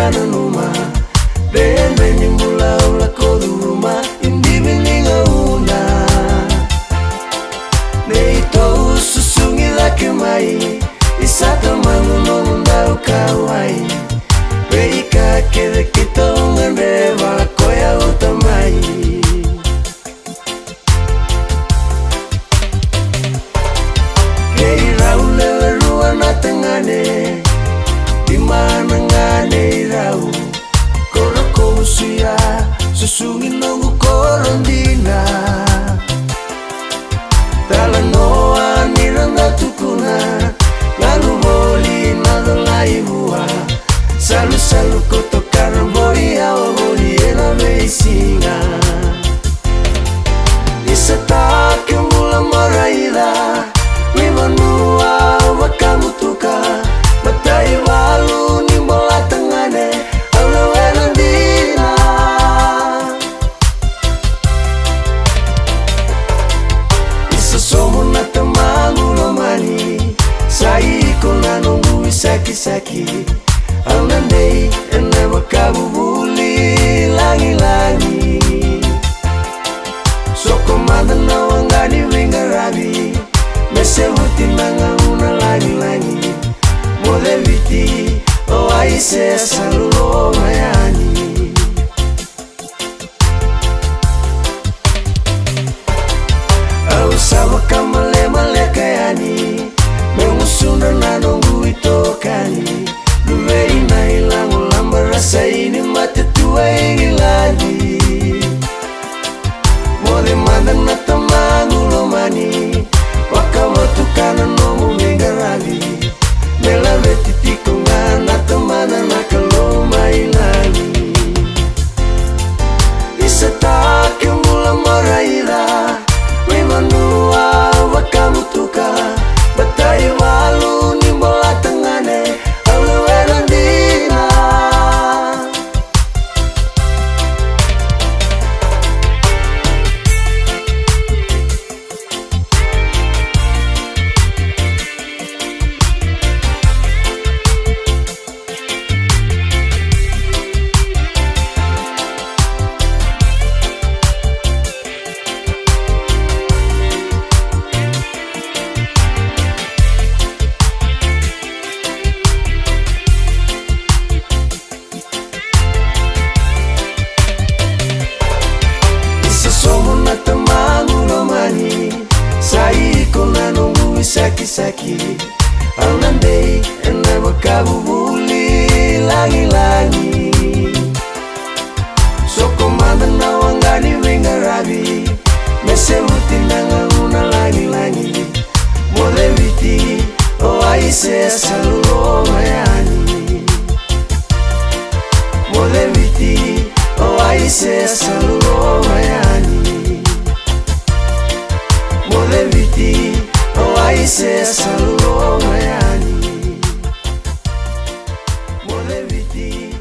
kana numa Bende mula ula koduruma Indi bininga una Neito susungi laki mai Isata mangu nonunda ukawai Beika kede kita ungandewa Koya utamai Keira ulewe rua na tengane Dimana ngane irau Koroko usia Susungi nongu korondina Talanoa niranga tukuna Lalu boli nadolai hua Salu koto karamboi awa boli ena meisinga Isata kemula maraida Wimanua wakamutuka Batai walu nimbola tengane Aula dina Isa somo na tamangu lomani Saiko na nungu isaki-saki Aunandei ena wakabubuli langi-langi Soko madana wangani wingarabi Mesebuti nanga una langi-langi Mode viti o aise salulo mayani Au sawa kamale kayani Mengusunda na nungu itokani Luwei na ilangu lamba rasa ini mate tua ingilani Mode mandang na tamangu lomani Wakawatu kana nomu mingarabi Mela betitiko ngana tamana na kaloma ilani Isatake mula maraida Wimanua wakamutuka Batai walu nimbola tengane Aluwena dina Saiko na nungu isaki-saki Aunandei ena wakabubuli langi-langi Soko madana wangani wingarabi Mesebuti nanga una langi-langi Mode viti o aise salulo mayani Mode viti o aise salulo mayani Mode viti o aise salulo mayani Mode viti